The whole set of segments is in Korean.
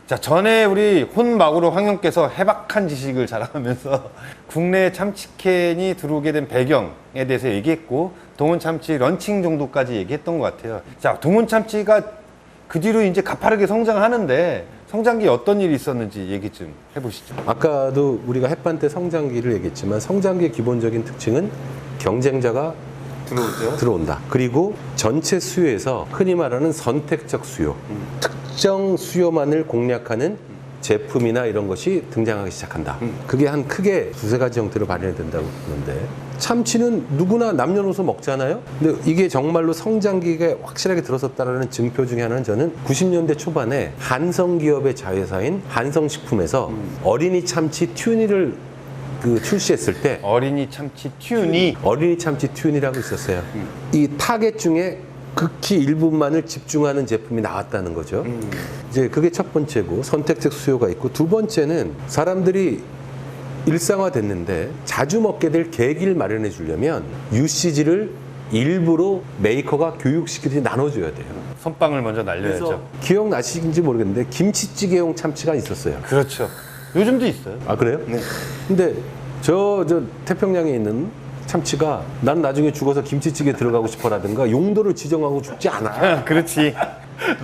자, 전에 우리 혼마구로 황영께서 해박한 지식을 자랑하면서 국내 참치캔이 들어오게 된 배경에 대해서 얘기했고, 동원 참치 런칭 정도까지 얘기했던 것 같아요. 자, 동원 참치가 그 뒤로 이제 가파르게 성장하는데 성장기에 어떤 일이 있었는지 얘기 좀 해보시죠. 아까도 우리가 햇반 때 성장기를 얘기했지만 성장기의 기본적인 특징은 경쟁자가 들어온다. 그리고 전체 수요에서 흔히 말하는 선택적 수요, 특정 수요만을 공략하는 제품이나 이런 것이 등장하기 시작한다. 그게 한 크게 두세 가지 형태로 발현이 된다고 보는데, 참치는 누구나 남녀노소 먹잖아요. 근데 이게 정말로 성장기가 확실하게 들어섰다는 증표 중에 하나는 저는 90년대 초반에 한성기업의 자회사인 한성식품에서 어린이 참치 튜니를 출시했을 때 어린이 참치 튜니. 어린이 참치 튜니라고 있었어요. 이 타겟 중에 극히 일부만을 집중하는 제품이 나왔다는 거죠. 이제 그게 첫 번째고, 선택적 수요가 있고, 두 번째는 사람들이 일상화됐는데 자주 먹게 될 계기를 마련해 주려면 UCG를 일부러 메이커가 교육시키듯이 나눠줘야 돼요. 선빵을 먼저 날려야죠. 기억나시는지 모르겠는데 김치찌개용 참치가 있었어요. 그렇죠. 요즘도 있어요. 아, 그래요? 네. 근데 저 태평양에 있는 참치가 난 나중에 죽어서 김치찌개 들어가고 싶어라든가 용도를 지정하고 죽지 않아. 그렇지.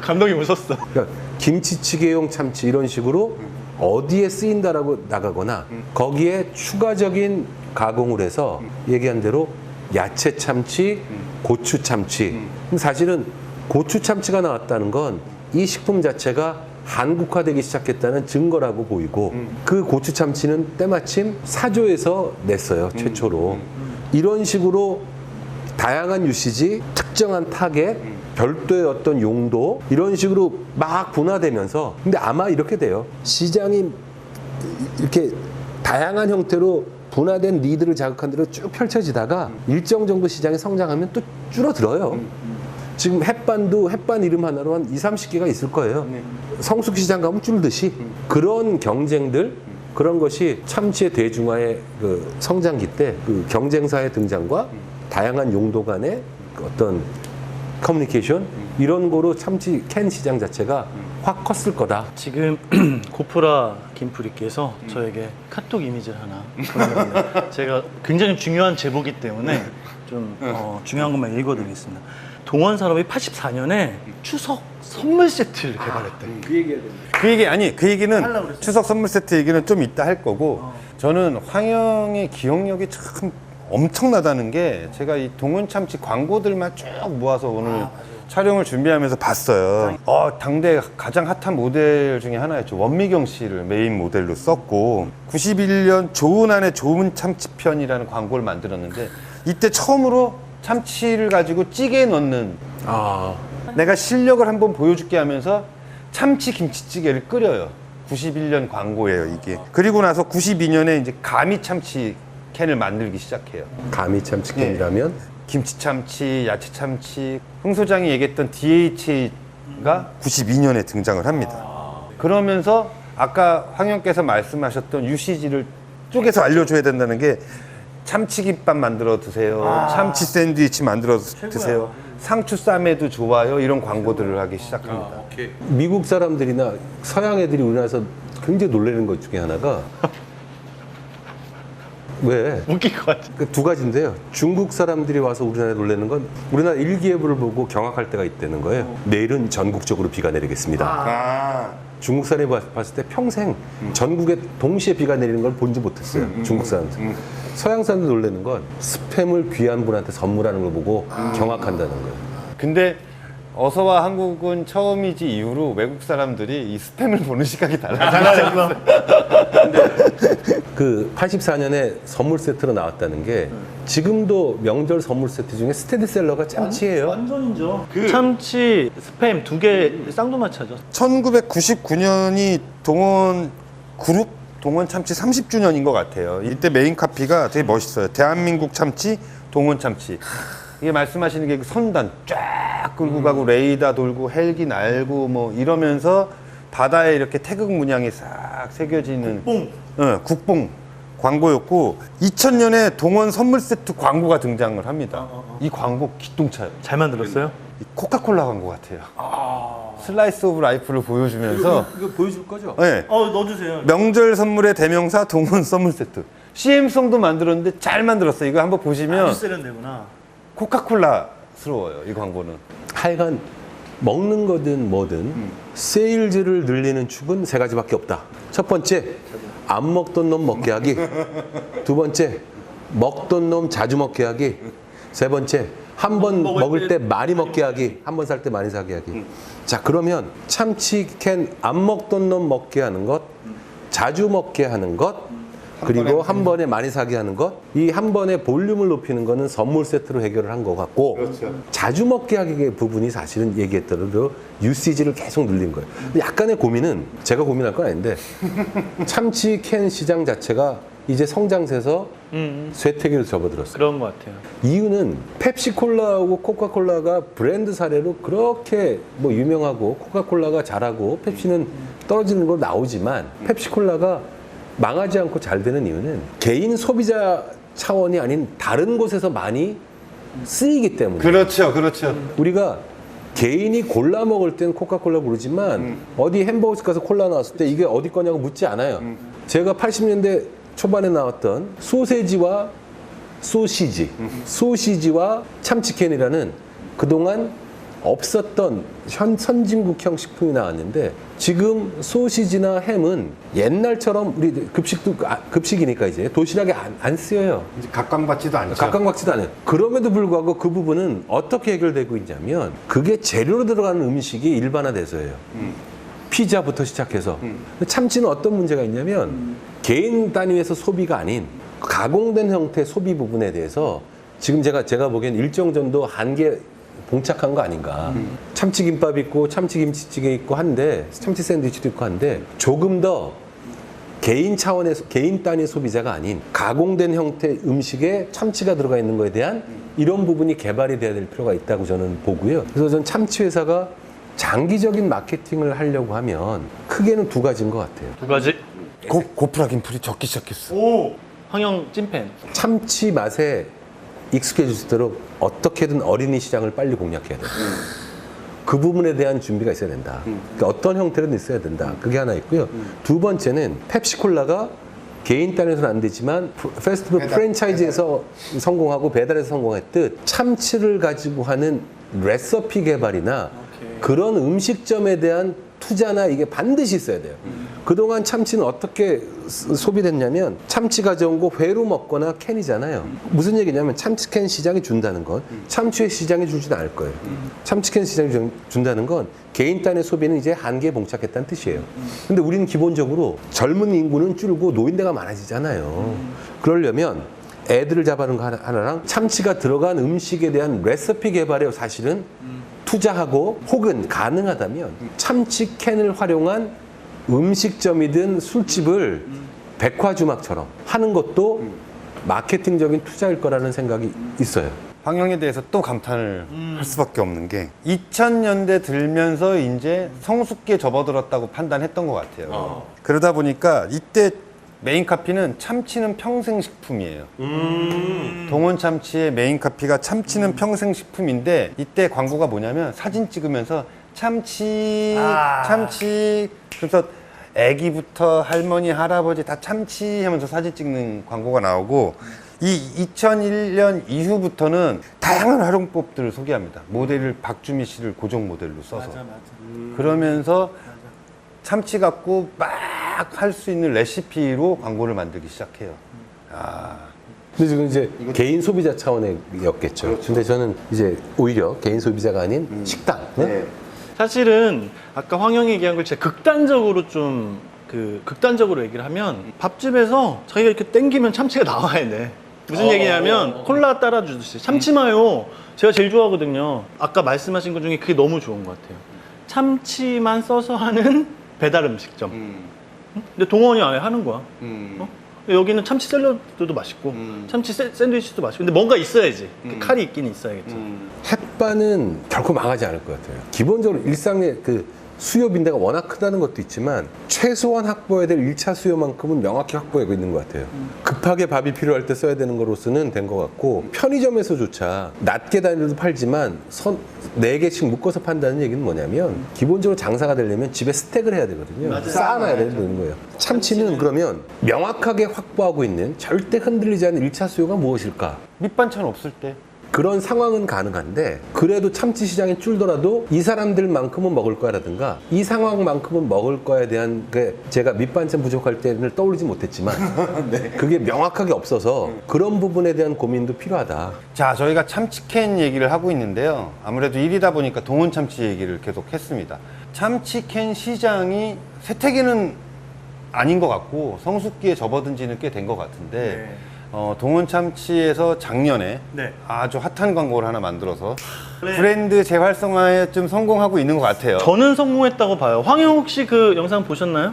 감독이 웃었어. 그러니까 김치찌개용 참치 이런 식으로 어디에 쓰인다라고 나가거나 거기에 추가적인 가공을 해서 얘기한 대로 야채 참치, 고추 참치. 근데 사실은 고추 참치가 나왔다는 건 이 식품 자체가 한국화되기 시작했다는 증거라고 보이고, 그 고추 참치는 때마침 사조에서 냈어요, 최초로. 이런 식으로 다양한 유시지, 특정한 타겟, 별도의 어떤 용도, 이런 식으로 막 분화되면서, 근데 아마 이렇게 돼요. 시장이 이렇게 다양한 형태로 분화된 리드를 자극한 대로 쭉 펼쳐지다가 일정 정도 시장이 성장하면 또 줄어들어요. 지금 햇반도 햇반 이름 하나로 한 20, 30개가 있을 거예요. 성숙 시장 가면 줄듯이. 그런 경쟁들, 그런 것이 참치의 대중화의 그 성장기 때 그 경쟁사의 등장과 다양한 용도 간의 어떤 커뮤니케이션, 이런 거로 참치 캔 시장 자체가 확 컸을 거다. 지금 고프라 김프리께서 저에게 카톡 이미지를 하나 보내드립니다. 제가 굉장히 중요한 제보기 때문에 좀 중요한 것만 읽어드리겠습니다. 동원 산업이 84년에 추석 선물 세트를 개발했대. 그 얘기는 추석 선물 세트 얘기는 좀 이따 할 거고, 저는 황영의 기억력이 참 엄청나다는 게, 제가 이 동원 참치 광고들만 쭉 모아서 오늘 촬영을 준비하면서 봤어요. 당대 가장 핫한 모델 중에 하나였죠. 원미경 씨를 메인 모델로 썼고, 91년 좋은 안에 좋은 참치편이라는 광고를 만들었는데, 이때 처음으로 참치를 가지고 찌개에 넣는, 내가 실력을 한번 보여줄게 하면서 참치 김치찌개를 끓여요. 91년 광고예요, 이게. 그리고 나서 92년에 이제 가미 참치 캔을 만들기 시작해요. 가미 참치 캔이라면? 김치 참치, 야채 참치. 흥 소장이 얘기했던 DHA가 92년에 등장을 합니다. 그러면서 아까 황영께서 말씀하셨던 UCG를 쪼개서 알려줘야 된다는 게, 참치김밥 만들어 드세요. 참치 샌드위치 만들어 드세요. 상추 쌈에도 좋아요. 이런 광고들을 하기 시작합니다. 미국 사람들이나 서양 애들이 우리나라에서 굉장히 놀라는 것 중에 하나가 왜? 웃길 것 같아. 그 두 가지인데요. 중국 사람들이 와서 우리나라에 놀라는 건 우리나라 일기예보를 보고 경악할 때가 있다는 거예요. 내일은 전국적으로 비가 내리겠습니다. 중국 사람이 봤을 때 평생 전국에 동시에 비가 내리는 걸 본지 못했어요. 중국 사람들. 서양 사람들 놀라는 건 스팸을 귀한 분한테 선물하는 걸 보고 경악한다는 거예요. 근데 어서와 한국은 처음이지 이후로 외국 사람들이 이 스팸을 보는 시각이 달라졌어요. 그 84년에 선물 세트로 나왔다는 게 지금도 명절 선물 세트 중에 스테디셀러가 참치예요. 완전이죠. 참치, 스팸 두 개 쌍두마차죠. 1999년이 동원 그룹 동원 참치 30주년인 것 같아요. 이때 메인 카피가 되게 멋있어요. 대한민국 참치, 동원 참치. 이게 말씀하시는 게 선단 쫙 끌고 가고 레이더 돌고 헬기 날고 뭐 이러면서 바다에 이렇게 태극 문양이 싹 새겨지는 국뽕 광고였고, 2000년에 동원 선물 세트 광고가 등장을 합니다. 이 광고 기똥차요. 잘 만들었어요? 이 코카콜라 광고 같아요. 슬라이스 오브 라이프를 보여주면서 이거 보여줄 거죠? 네. 넣어주세요. 명절 선물의 대명사 동원 선물 세트. CM송도 만들었는데 잘 만들었어요. 이거 한번 보시면 아주 세련되구나. 코카콜라스러워요. 이 광고는. 하여간 먹는 거든 뭐든 세일즈를 늘리는 축은 세 가지밖에 없다. 첫 번째, 안 먹던 놈 먹게 하기. 두 번째, 먹던 놈 자주 먹게 하기. 세 번째, 한 번 먹을 때 많이 먹게 하기. 한 번 살 때 많이 사게 하기. 자, 그러면 참치캔 안 먹던 놈 먹게 하는 것, 자주 먹게 하는 것, 그리고 한 번에 많이 사게 하는 것, 이 한 번에 볼륨을 높이는 거는 선물 세트로 해결을 한 것 같고, 자주 먹게 하기 부분이 사실은 얘기했던 대로 유시지를 계속 늘린 거예요. 근데 약간의 고민은 제가 고민할 건 아닌데, 참치 캔 시장 자체가 이제 성장세에서 쇠퇴기로 접어들었어요. 그런 것 같아요. 이유는 펩시콜라하고 코카콜라가 브랜드 사례로 그렇게 뭐 유명하고 코카콜라가 잘하고 펩시는 떨어지는 걸 나오지만 펩시콜라가 망하지 않고 잘 되는 이유는 개인 소비자 차원이 아닌 다른 곳에서 많이 쓰이기 때문에. 그렇죠, 그렇죠. 우리가 개인이 골라 먹을 땐 코카콜라 부르지만 어디 햄버거집 가서 콜라 나왔을 때 이게 어디 거냐고 묻지 않아요. 제가 80년대 초반에 나왔던 소세지와 소시지와 참치캔이라는 그동안 없었던 선진국형 식품이 나왔는데 지금 소시지나 햄은 옛날처럼 우리 급식이니까 이제 도시락에 안 쓰여요. 이제 각광받지도 않죠. 각광받지도 않아요. 그럼에도 불구하고 그 부분은 어떻게 해결되고 있냐면 그게 재료로 들어가는 음식이 일반화돼서예요. 피자부터 시작해서. 참치는 어떤 문제가 있냐면 개인 단위에서 소비가 아닌 가공된 형태의 소비 부분에 대해서 지금 제가 보기엔 일정 정도 한계 봉착한 거 아닌가. 참치김밥 있고 참치김치찌개 있고 한데 참치 샌드위치도 있고 한데 조금 더 개인 차원에서 개인 단위 소비자가 아닌 가공된 형태 음식에 참치가 들어가 있는 거에 대한 이런 부분이 개발이 돼야 될 필요가 있다고 저는 보고요. 그래서 전 참치 회사가 장기적인 마케팅을 하려고 하면 크게는 두 가지인 것 같아요. 두 가지. 고프라 김풀이 적기 시작했어. 오! 황영 찐팬. 참치 맛에 익숙해질 수 있도록 어떻게든 어린이 시장을 빨리 공략해야 된다. 그 부분에 대한 준비가 있어야 된다. 그러니까 어떤 형태로든 있어야 된다. 그게 하나 있고요. 두 번째는 펩시콜라가 개인 단위에서는 안 되지만 패스트푸드 프랜차이즈에서 성공하고 배달에서 성공했듯 참치를 가지고 하는 레시피 개발이나 그런 음식점에 대한 투자나 이게 반드시 있어야 돼요. 그동안 참치는 어떻게 소비됐냐면 참치 가져온 거 회로 먹거나 캔이잖아요. 무슨 얘기냐면 참치캔 시장이 준다는 건 참치회 시장이 주지는 않을 거예요. 참치캔 시장이 준다는 건 개인 단위 소비는 이제 한계에 봉착했다는 뜻이에요. 근데 우리는 기본적으로 젊은 인구는 줄고 노인대가 많아지잖아요. 그러려면 애들을 잡아는 거 하나랑 참치가 들어간 음식에 대한 레시피 개발에 사실은 투자하고 혹은 가능하다면 참치캔을 활용한 음식점이든 술집을 백화주막처럼 하는 것도 마케팅적인 투자일 거라는 생각이 있어요. 황영에 대해서 또 감탄을 할 수밖에 없는 게 2000년대 들면서 이제 성숙기에 접어들었다고 판단했던 것 같아요. 그러다 보니까 이때 메인 카피는 참치는 평생식품이에요. 동원 참치의 메인 카피가 참치는 평생식품인데 이때 광고가 뭐냐면 사진 찍으면서 참치 그래서 애기부터 할머니 할아버지 다 참치 하면서 사진 찍는 광고가 나오고 이 2001년 이후부터는 다양한 활용법들을 소개합니다. 모델을 박주미 씨를 고정 모델로 써서 그러면서 참치 갖고 막 할 수 있는 레시피로 광고를 만들기 시작해요. 근데 지금 이제 개인 소비자 차원이었겠죠. 근데 저는 이제 오히려 개인 소비자가 아닌 식당. 네? 사실은 아까 황영이 얘기한 걸 진짜 극단적으로 극단적으로 얘기를 하면 밥집에서 자기가 이렇게 땡기면 참치가 나와야 돼. 무슨 얘기냐면 콜라 따라주듯이 참치 마요 제가 제일 좋아하거든요. 아까 말씀하신 것 중에 그게 너무 좋은 것 같아요. 참치만 써서 하는 배달 음식점. 근데 동원이 아예 하는 거야. 여기는 참치 샐러드도 맛있고 참치 샌드위치도 맛있고 근데 뭔가 있어야지. 칼이 있긴 있어야겠죠. 햇반은 결코 망하지 않을 것 같아요. 기본적으로 일상의 그 수요 빈대가 워낙 크다는 것도 있지만 최소한 확보해야 될 1차 수요만큼은 명확히 확보하고 있는 것 같아요. 급하게 밥이 필요할 때 써야 되는 거로서는 된 것 같고 편의점에서조차 낮게 단위로도 팔지만 4개씩 묶어서 판다는 얘기는 뭐냐면 기본적으로 장사가 되려면 집에 스택을 해야 되거든요. 쌓아놔야 되는 거예요. 참치는 그러면 명확하게 확보하고 있는 절대 흔들리지 않는 1차 수요가 무엇일까? 밑반찬 없을 때. 그런 상황은 가능한데 그래도 참치 시장이 줄더라도 이 사람들만큼은 먹을 거야라든가 이 상황만큼은 먹을 거에 대한 게 제가 밑반찬 부족할 때를 떠올리지 못했지만 그게 명확하게 없어서 그런 부분에 대한 고민도 필요하다. 자, 저희가 참치캔 얘기를 하고 있는데요. 아무래도 1위다 보니까 동원 참치 얘기를 계속 했습니다. 참치캔 시장이 쇠퇴기는 아닌 것 같고 성숙기에 접어든 지는 꽤 된 것 같은데 동원 참치에서 작년에 네. 아주 핫한 광고를 하나 만들어서 브랜드 재활성화에 좀 성공하고 있는 것 같아요. 저는 성공했다고 봐요. 황영욱 씨 그 영상 보셨나요?